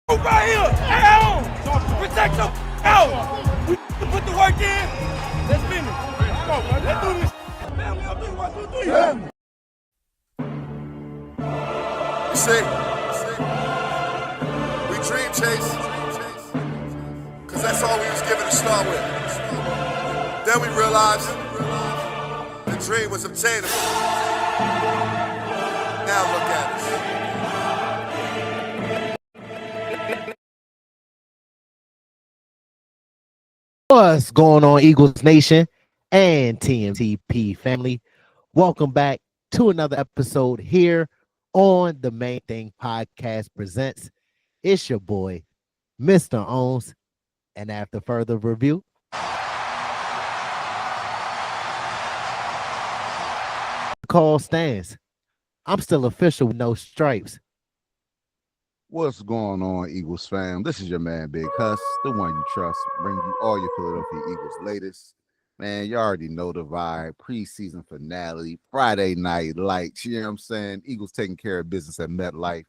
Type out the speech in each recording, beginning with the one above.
Right here, down. Protect them out. We put the work in. Let's finish. Come on, man. Let's do this. Family, I'll do 1, 2, 3. You see, we dream chase, cause that's all we was given to start with. Then we realized the dream was obtainable. Now look at us. What's going on, Eagles Nation and TMTP family? Welcome back to another episode here on the Main Thing Podcast Presents. It's your boy, Mr. Owens, and after further review, the call stands. I'm still official with no stripes. What's going on, Eagles fam? This is your man, Big Huss, the one you trust, bringing you all your Philadelphia Eagles latest. Man, you already know the vibe. Preseason finale, Friday night lights. You know what I'm saying? Eagles taking care of business at MetLife.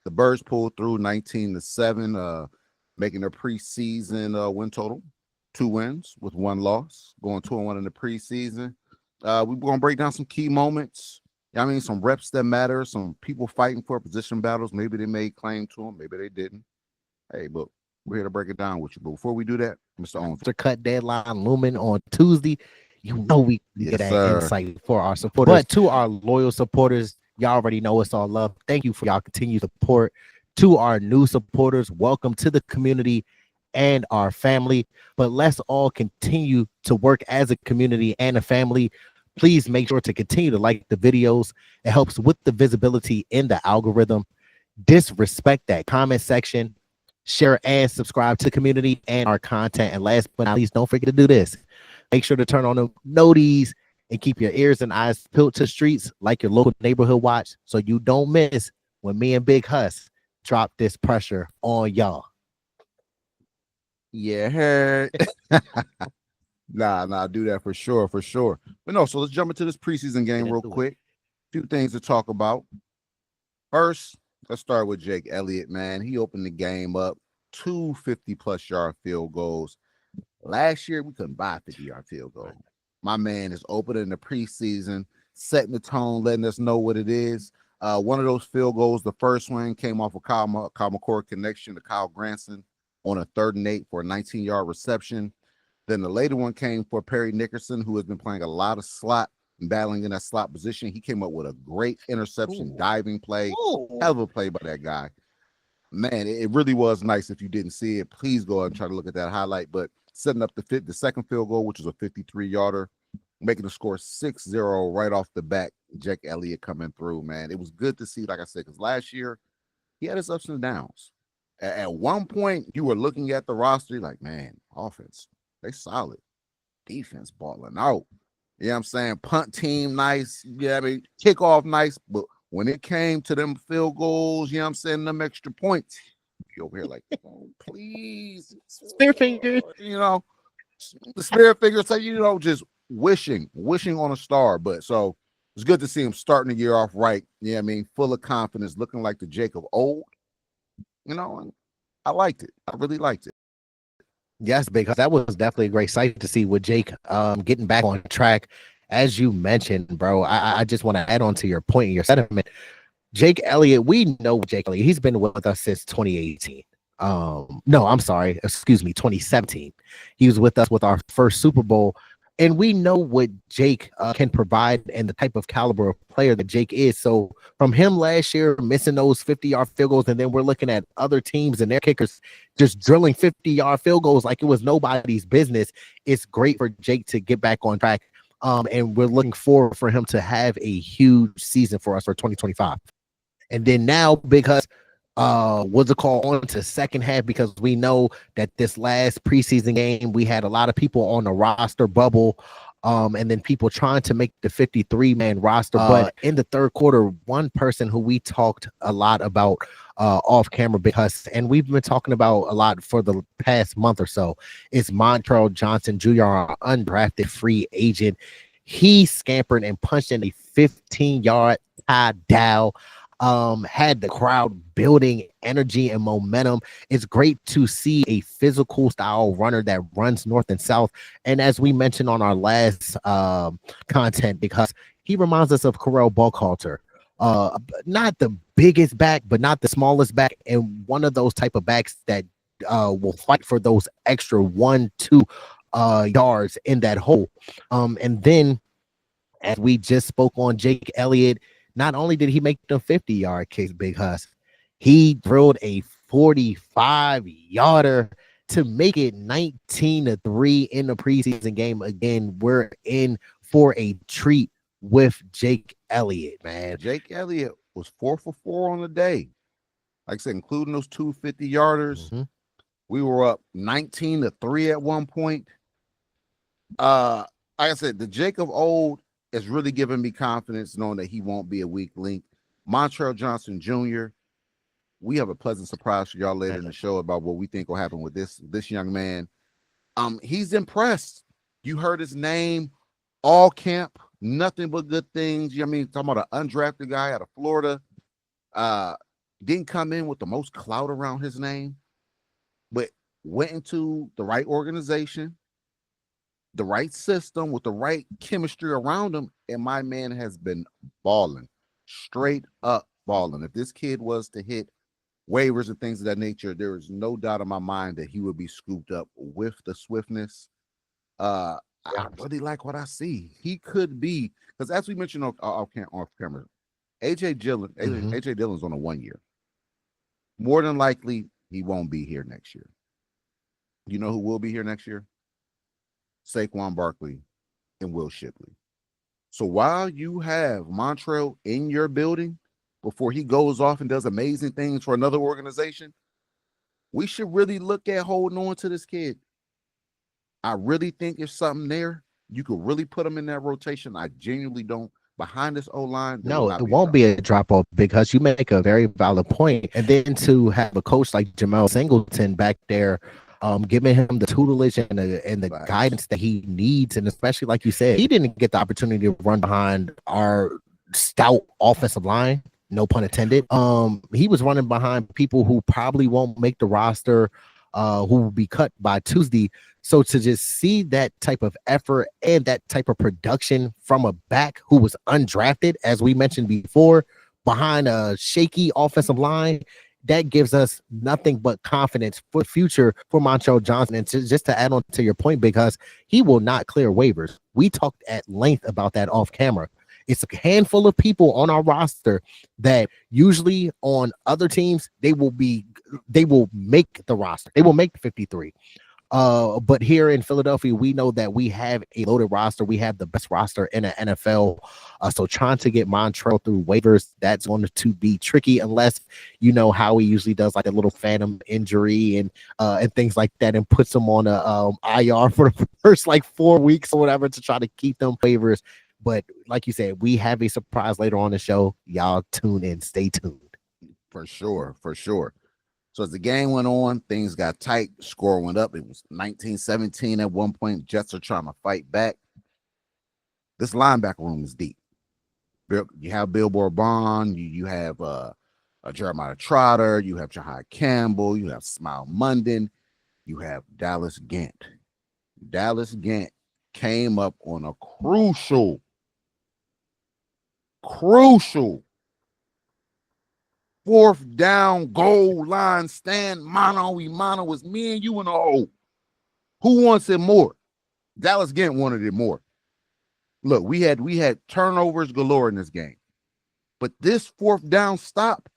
The Birds pulled through 19-7, making their preseason win total 2 wins with 1 loss, going 2-1 in the preseason. We're going to break down some key moments. I mean, some reps that matter, some people fighting for position battles. Maybe they made claim to them, maybe they didn't. Hey, but we're here to break it down with you. But before we do that, Mr. Owens. The cut deadline looming on Tuesday. You know we get that insight for our supporters. But to our loyal supporters, y'all already know it's all love. Thank you for y'all continued support. To our new supporters, welcome to the community and our family. But let's all continue to work as a community and a family. Please make sure to continue to like the videos. It helps with the visibility in the algorithm. Disrespect that comment section. Share and subscribe to the community and our content. And last but not least, don't forget to do this. Make sure to turn on the noties and keep your ears and eyes peeled to streets like your local neighborhood watch so you don't miss when me and Big Huss drop this pressure on y'all. Yeah, heard. Nah, do that for sure. But no, so let's jump into this preseason game real quick. Few things to talk about. First, let's start with Jake Elliott, man. He opened the game up 2 50-plus yard field goals. Last year, we couldn't buy a 50-yard field goal. My man is opening the preseason, setting the tone, letting us know what it is. One of those field goals, the first one came off a Kyle McCord connection to Kyle Granson on a 3rd and 8 for a 19-yard reception. Then the later one came for Perry Nickerson, who has been playing a lot of slot and battling in that slot position. He came up with a great interception, diving play. Hell of a play by that guy. Man, it really was nice. If you didn't see it, please go ahead and try to look at that highlight. But setting up the second field goal, which was a 53-yarder, making the score 6-0 right off the bat. Jake Elliott coming through, man. It was good to see, like I said, because last year he had his ups and downs. At one point, you were looking at the roster like, man, offense. They solid. Defense balling out. You know what I'm saying? Punt team nice. Yeah, I mean, kickoff nice. But when it came to them field goals, you know what I'm saying, them extra points, you over here like, oh, please. Spear fingers. You know, the spirit fingers say, you know, just wishing on a star. But so it's good to see him starting the year off right. Yeah, I mean, full of confidence, looking like the Jake of old. You know, and I liked it. I really liked it. Yes, because that was definitely a great sight to see with Jake getting back on track. As you mentioned, bro, I just want to add on to your point and your sentiment. Jake Elliott, we know Jake Elliott. He's been with us since 2018. No, I'm sorry. Excuse me, 2017. He was with us with our first Super Bowl. And we know what Jake can provide and the type of caliber of player that Jake is. So from him last year, missing those 50-yard field goals, and then we're looking at other teams and their kickers just drilling 50-yard field goals like it was nobody's business. It's great for Jake to get back on track. And we're looking forward for him to have a huge season for us for 2025. And then now, because what's it called, on to second half, because we know that this last preseason game we had a lot of people on the roster bubble, and then people trying to make the 53-man roster. But in the third quarter, one person who we talked a lot about off camera, because and we've been talking about a lot for the past month or so, is Montrell Johnson Jr., our undrafted free agent. He scampered and punched in a 15-yard tie down. had the crowd building energy and momentum. It's great to see a physical style runner that runs north and south. And as we mentioned on our last content, because he reminds us of Carell Buckhalter. Not the biggest back, but not the smallest back, and one of those type of backs that will fight for those extra 1-2 yards in that hole. And then as we just spoke on Jake Elliott, not only did he make the 50-yard kicks, Big Huss, he drilled a 45-yarder to make it 19-3 in the preseason game. Again, we're in for a treat with Jake Elliott, man. Jake Elliott was 4 for 4 on the day. Like I said, including those 2 50-yarders. Mm-hmm. We were up 19-3 at one point. Like I said, the Jake of old is really giving me confidence knowing that he won't be a weak link. Montrell Johnson Jr., we have a pleasant surprise for y'all later in the show about what we think will happen with this young man. He's impressed. You heard his name all camp, nothing but good things. You know what I mean? Talking about an undrafted guy out of Florida. Didn't come in with the most clout around his name, but went into the right organization, the right system with the right chemistry around him, and my man has been balling, straight up balling. If this kid was to hit waivers and things of that nature, there is no doubt in my mind that he would be scooped up with the swiftness. I really like what I see. He could be, because as we mentioned off camera, AJ Dillon's on a 1 year. More than likely, he won't be here next year. You know who will be here next year? Saquon Barkley and Will Shipley. So while you have Montrell in your building before he goes off and does amazing things for another organization, we should really look at holding on to this kid. I really think if something there, you could really put him in that rotation. I genuinely don't. Behind this O-line, no, it won't be a drop-off, because you make a very valid point. And then to have a coach like Jamel Singleton back there, giving him the tutelage and the guidance that he needs, and especially like you said, he didn't get the opportunity to run behind our stout offensive line. No pun intended. He was running behind people who probably won't make the roster, who will be cut by Tuesday. So to just see that type of effort and that type of production from a back who was undrafted, as we mentioned before, behind a shaky offensive line, that gives us nothing but confidence for the future for Montrell Johnson. And just to add on to your point, because he will not clear waivers. We talked at length about that off camera. It's a handful of people on our roster that usually on other teams, they will make the roster. They will make 53. But here in Philadelphia, we know that we have a loaded roster. We have the best roster in the NFL. So trying to get Montrell through waivers, that's going to be tricky unless you know how he usually does like a little phantom injury and things like that, and puts them on a IR for the first like 4 weeks or whatever to try to keep them waivers. But like you said, we have a surprise later on the show. Y'all tune in. Stay tuned. For sure. So as the game went on, things got tight. Score went up. It was 19-17 at one point. Jets are trying to fight back. This linebacker room is deep. You have Billboard Bond. You have Jeremiah Trotter. You have Jahai Campbell. You have Smile Munden. You have Dallas Gant. Dallas Gant came up on a crucial fourth down goal line stand, mano y mano. Was me and you in the hole. Who wants it more? Dallas Gant wanted it more. Look, we had turnovers galore in this game, but this fourth down stop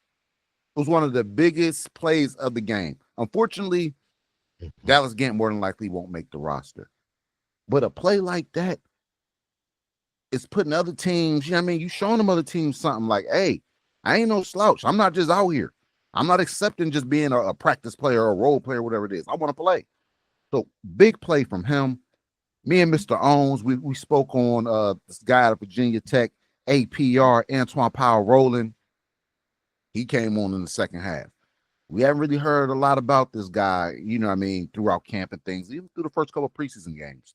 was one of the biggest plays of the game. Unfortunately, Dallas Gant more than likely won't make the roster, but a play like that is putting other teams, you know what I mean? You showing them other teams something like, hey, I ain't no slouch. I'm not just out here. I'm not accepting just being a practice player or a role player, whatever it is. I want to play. So big play from him. Me and Mr. Owens, we spoke on this guy at Virginia Tech, APR, Antoine Powell Rowland. He came on in the second half. We haven't really heard a lot about this guy, you know what I mean, throughout camp and things, even through the first couple of preseason games.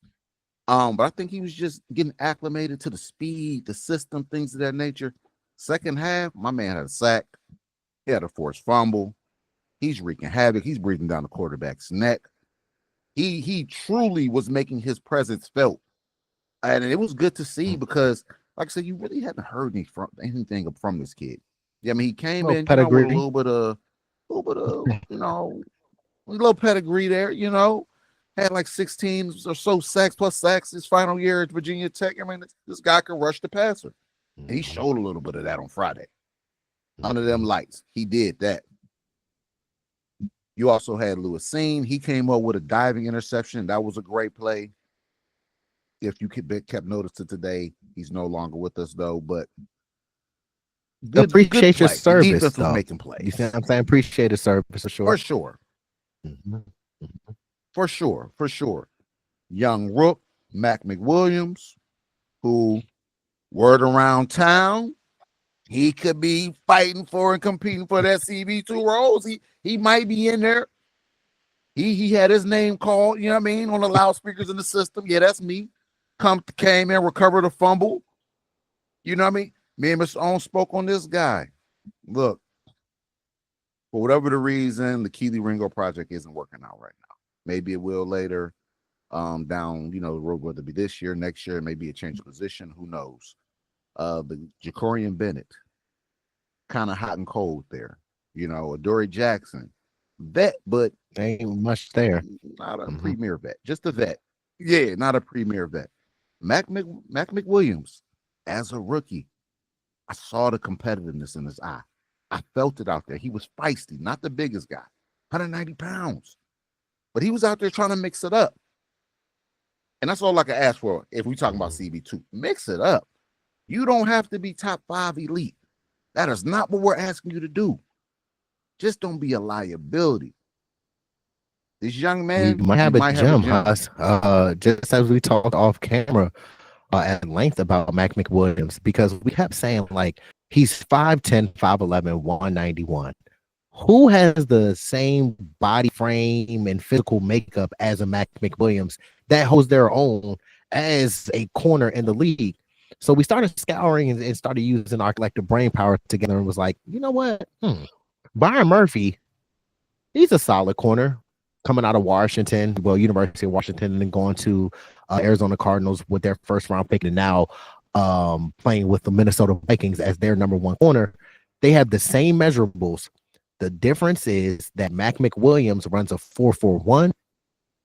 But I think he was just getting acclimated to the speed, the system, things of that nature. Second half, my man had a sack. He had a forced fumble. He's wreaking havoc. He's breathing down the quarterback's neck. He truly was making his presence felt. And it was good to see because, like I said, you really hadn't heard anything from this kid. Yeah, I mean, he came in, with a little bit of, a little pedigree there, had like 16 or so sacks plus sacks his final year at Virginia Tech. I mean, this guy could rush the passer. And he showed a little bit of that on Friday. Under them lights, he did that. You also had Lewisine. He came up with a diving interception. That was a great play. If you kept noticing today, he's no longer with us though. But appreciate good your play. service. The defense was making plays. You see what I'm saying? Appreciate the service for sure. For sure. For sure. Young Rook, Mac McWilliams, who word around town, he could be fighting for and competing for that CB2 roles. He might be in there. He had his name called, on the loudspeakers in the system. Yeah, that's me. Came in, recovered a fumble. You know what I mean? Me and Mr. Owen spoke on this guy. Look, for whatever the reason, the Keely Ringo project isn't working out right now. Maybe it will later down, the road, whether it be this year, next year, maybe a change of position. Who knows? The Jacorian Bennett, kind of hot and cold there. Adoree Jackson, vet, but ain't much there. Not a premier vet, just a vet. Yeah, not a premier vet. Mac McWilliams, as a rookie, I saw the competitiveness in his eye. I felt it out there. He was feisty, not the biggest guy, 190 pounds. But he was out there trying to mix it up. And that's all I can ask for if we talking about CB2. Mix it up. You don't have to be top 5 elite. That is not what we're asking you to do. Just don't be a liability. This young man might have a gem. Just as we talked off camera at length about Mac McWilliams, because we kept saying like he's 5'10", 5'11", 191. Who has the same body frame and physical makeup as a Mac McWilliams that holds their own as a corner in the league? So we started scouring and started using our collective brain power together and was like, you know what? Byron Murphy, he's a solid corner coming out of Washington, University of Washington, and then going to Arizona Cardinals with their first round pick, and now playing with the Minnesota Vikings as their number 1 corner. They have the same measurables. The difference is that Mac McWilliams runs a 4.41,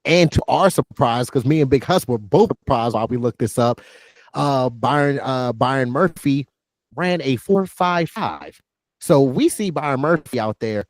and to our surprise, because me and Big Hus were both surprised while we looked this up, Byron Murphy ran a 4.55. So we see Byron Murphy out there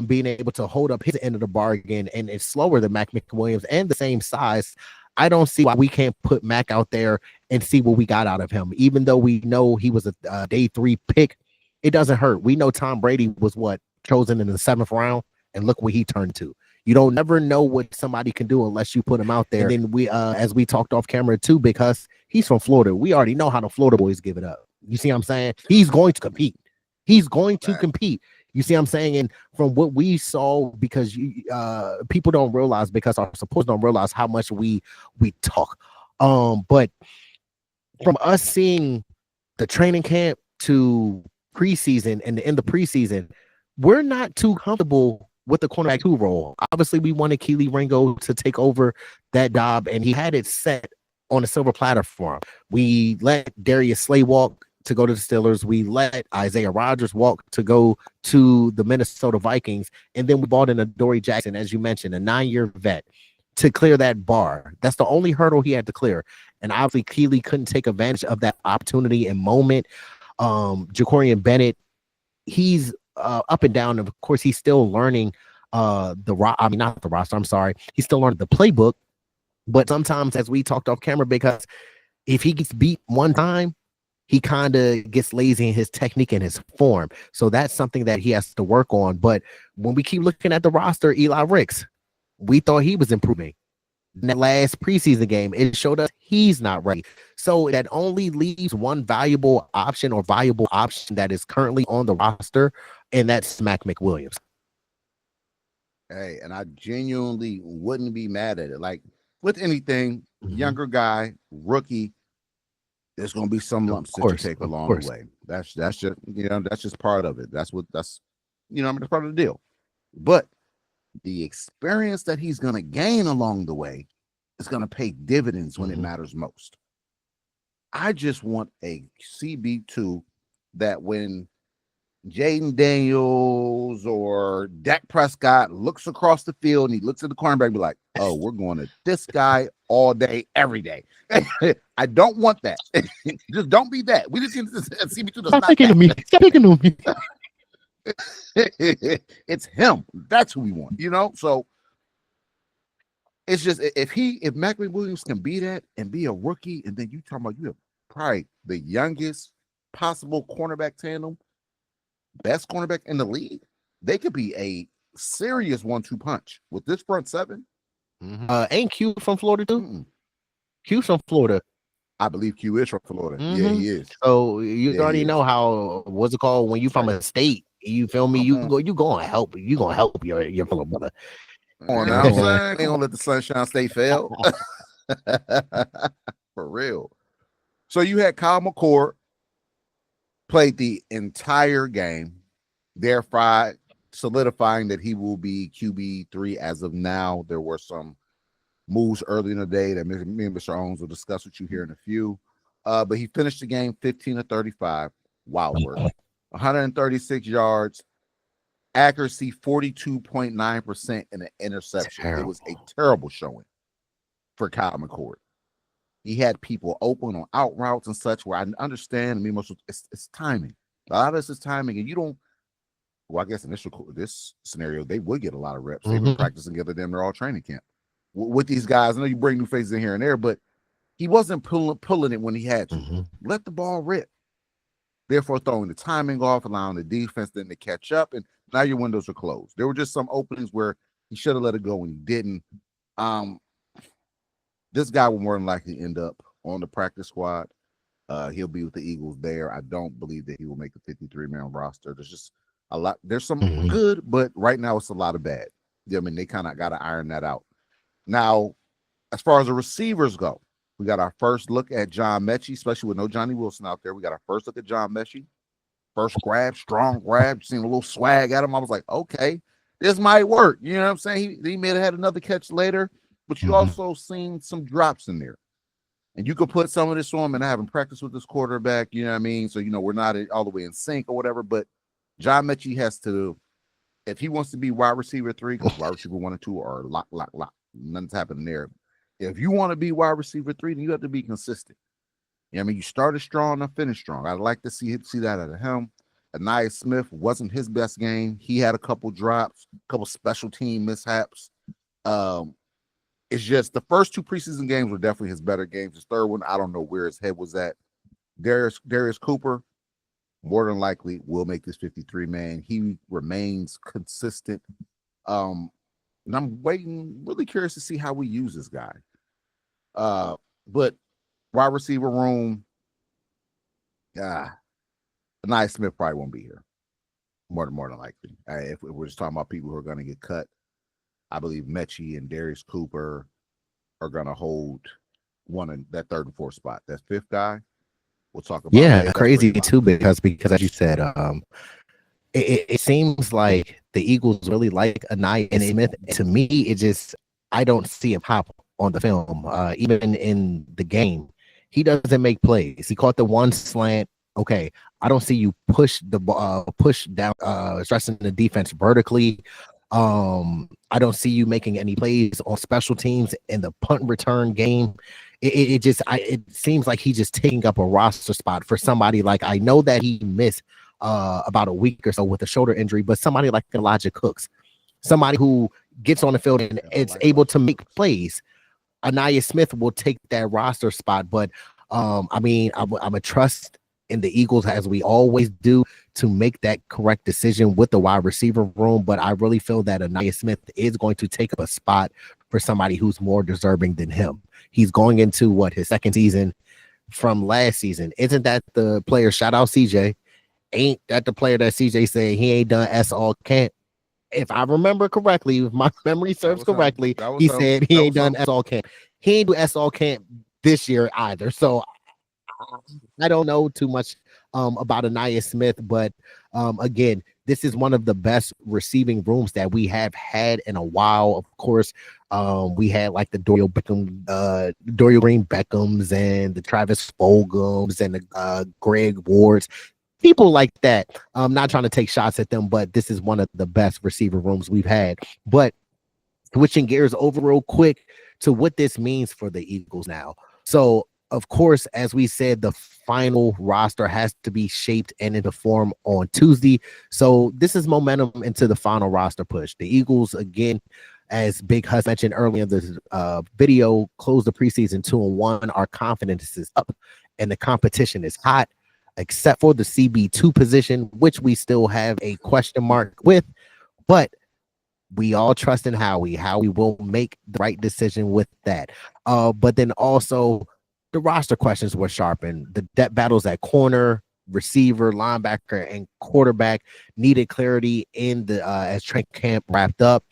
being able to hold up his end of the bargain, and it's slower than Mac McWilliams and the same size. I don't see why we can't put Mac out there and see what we got out of him. Even though we know he was a day 3 pick, it doesn't hurt. We know Tom Brady was chosen in the 7th round, and look what he turned to. You don't never know what somebody can do unless you put him out there. And then we, as we talked off camera too, because he's from Florida, we already know how the Florida boys give it up. You see what I'm saying? He's going to compete. He's going to compete. You see what I'm saying? And from what we saw, because people don't realize, because our supporters don't realize how much we talk. But from us seeing the training camp to preseason and in the preseason, we're not too comfortable with the cornerback 2 role. Obviously, we wanted Keely Ringo to take over that job, and he had it set on a silver platter for him. We let Darius Slay walk to go to the Steelers. We let Isaiah Rodgers walk to go to the Minnesota Vikings. And then we brought in Adoree Jackson, as you mentioned, a 9-year vet, to clear that bar. That's the only hurdle he had to clear. And obviously, Keely couldn't take advantage of that opportunity and moment. Jacorian Bennett, he's up and down. Of course, he's still learning not the roster. I'm sorry. He's still learning the playbook. But sometimes, as we talked off camera, because if he gets beat one time, he kind of gets lazy in his technique and his form. So that's something that he has to work on. But when we keep looking at the roster, Eli Ricks, we thought he was improving. In that last preseason game, it showed us he's not ready. So that only leaves one viable option that is currently on the roster, and that's Mac McWilliams. Hey, and I genuinely wouldn't be mad at it. Like with anything, younger guy, rookie, There's going to be some lumps that you take along the way. That's just, that's just part of it. That's that's part of the deal. But the experience that he's going to gain along the way is going to pay dividends when it matters most. I just want a CB2 that when Jaden Daniels or Dak Prescott looks across the field and he looks at the cornerback and be like, oh, we're going to this guy all day, every day. I don't want that. Just don't be that. We just need to CB2 does not picking me. Stop picking on me. It's him. That's who we want, So it's just if Mac Williams can be that and be a rookie, and then you talking about you have probably the youngest possible cornerback tandem, best cornerback in the league, they could be a serious 1-2 punch with this front seven. Ain't Q from Florida too? Q's from Florida. I believe Q is from Florida. Yeah, he is. So you already know how, what's it called, when you from a state, you feel me? You gonna help your fellow brother. Come on now, ain't gonna let the Sunshine State fail. For real. So you had Kyle McCord played the entire game, therefore solidifying that he will be QB3 as of now. There were some moves early in the day that me and Mr. Owens will discuss with you here in a few. But he finished the game 15 of 35. Wild work. 136 yards, accuracy 42.9%, and an interception. Terrible. It was a terrible showing for Kyle McCord. He had people open on out routes and such, where I understand. I mean, it's timing. A lot of this is timing, and you don't. Well, I guess in this scenario, they would get a lot of reps. They've been practicing together. They're all training camp with these guys. I know you bring new faces in here and there, but he wasn't pulling it when he had to. Let the ball rip. Therefore, throwing the timing off, allowing the defense then to catch up, and now your windows are closed. There were just some openings where he should have let it go when he didn't. This guy will more than likely end up on the practice squad. He'll be with the Eagles there. I don't believe that he will make the 53-man roster. There's just a lot. There's some good, but right now it's a lot of bad. I mean, they kind of got to iron that out. Now, as far as the receivers go, we got our first look at John Mechie, especially with no Johnny Wilson out there. We got our first look at John Mechie. First grab, strong grab, seen a little swag at him. I was like, okay, this might work. You know what I'm saying? He may have had another catch later, but you also seen some drops in there. And you could put some of this on him, and I haven't practiced with this quarterback, you know what I mean? So, we're not all the way in sync or whatever, but John Mechie has to, if he wants to be wide receiver 3, because wide receiver 1 and 2 are lock. Nothing's happening there. If you want to be wide receiver 3, then you have to be consistent. I mean, you started strong and finished strong. I'd like to see that out of him. Anaya Smith wasn't his best game. He had a couple drops, a couple special team mishaps. It's just the first 2 preseason games were definitely his better games. His third one, I don't know where his head was at. Darius Cooper, more than likely, will make this 53-man. He remains consistent. And I'm really curious to see how we use this guy. But wide receiver room, Anaya Smith probably won't be here. More than likely. If we're just talking about people who are going to get cut, I believe Mechie and Darius Cooper are going to hold one in that 3rd and 4th spot. That 5th guy, we'll talk about. Yeah, crazy too, because as you said, it seems like the Eagles really like Anaya Smith. To me, I don't see him pop on the film. Even in the game, he doesn't make plays. He caught the one slant. Okay, I don't see you push down, stressing the defense vertically. I don't see you making any plays on special teams in the punt return game. It seems like he's just taking up a roster spot for somebody like, I know that he missed about a week or so with a shoulder injury, but somebody like Elijah Cooks, somebody who gets on the field and it's able to make plays. Anaya Smith will take that roster spot, but I mean, I'm a trust in the Eagles, as we always do, to make that correct decision with the wide receiver room. But I really feel that Anaya Smith is going to take up a spot for somebody who's more deserving than him. He's going into his 2nd season from last season. Isn't that the player? Shout out CJ. Ain't that the player that CJ said he ain't done S all camp? If I remember correctly, if my memory serves correctly, said he ain't done S all camp. He ain't do S all camp this year either. So I don't know too much about Anaya Smith, but again, this is one of the best receiving rooms that we have had in a while. Of course, we had like the Dorial Green Beckhams and the Travis Fulghams and the Greg Wards, people like that. I'm not trying to take shots at them, but this is one of the best receiver rooms we've had. But switching gears over real quick to what this means for the Eagles now. So, of course, as we said, the final roster has to be shaped and into form on Tuesday. So this is momentum into the final roster push. The Eagles, again, as Big Hus mentioned earlier in the video, closed the preseason 2-1. Our confidence is up and the competition is hot, except for the CB2 position, which we still have a question mark with. But we all trust in Howie. Howie will make the right decision with that. But then also the roster questions were sharpened. The depth battles at corner, receiver, linebacker, and quarterback needed clarity in the as training camp wrapped up.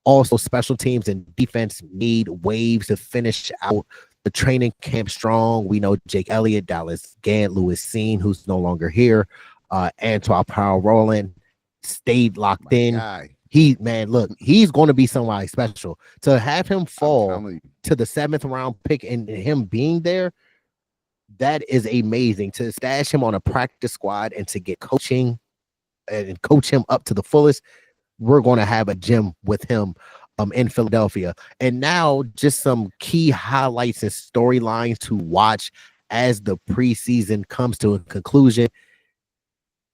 Also, special teams and defense need waves to finish out the training camp strong. We know Jake Elliott, Dallas Gant, Lewis Seen, who's no longer here, Antoine Powell Rowland stayed locked in. Guy. Look, he's going to be somebody special. To have him fall to the 7th round pick and him being there, that is amazing. To stash him on a practice squad and to get coaching and coach him up to the fullest, we're going to have a gym with him in Philadelphia. And now just some key highlights and storylines to watch as the preseason comes to a conclusion.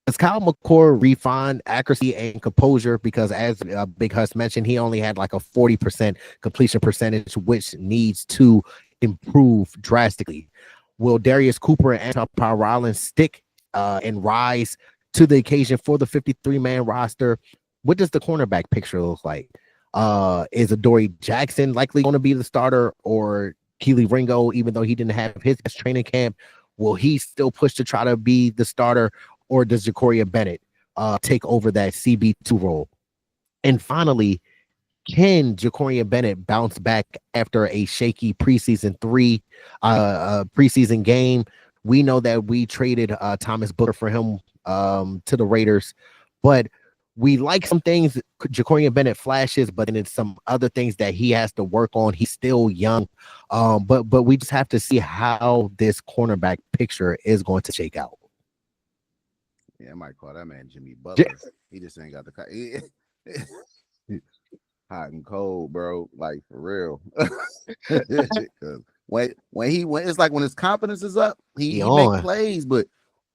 As Kyle McCord refined accuracy and composure, because as Big Hus mentioned, he only had like a 40% completion percentage, which needs to improve drastically. Will Darius Cooper and Anton Powell stick and rise to the occasion for the 53-man roster? What does the cornerback picture look like? Is Adoree Jackson likely going to be the starter, or Keely Ringo, even though he didn't have his training camp? Will he still push to try to be the starter? Or does Jacoria Bennett take over that CB2 role? And finally, can Jacoria Bennett bounce back after a shaky preseason game? We know that we traded Thomas Booker for him to the Raiders, but we like some things Jacoria Bennett flashes, but then it's some other things that he has to work on. He's still young, but we just have to see how this cornerback picture is going to shake out. Yeah, I might call that man Jimmy Butler. He just ain't got the hot and cold, bro. Like for real. when it's like when his confidence is up, he make plays. But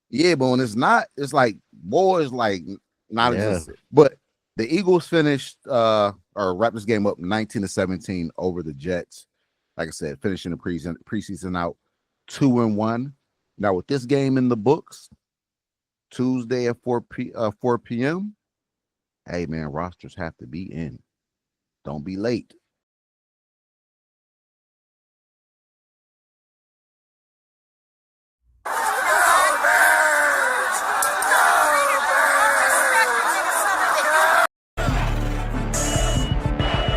yeah, but when it's not, it's like boys like not existent. But the Eagles finished or wrapped this game up 19-17 over the Jets. Like I said, finishing the preseason out 2-1. Now with this game in the books, Tuesday at 4 p.m. Hey, man, rosters have to be in. Don't be late. It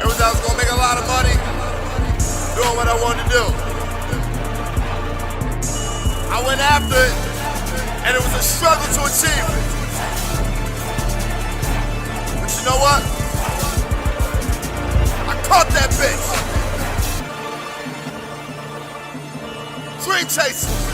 was I was going to make a lot of money doing what I wanted to do. I went after it. And it was a struggle to achieve it. But you know what? I caught that bitch. Dream chasing.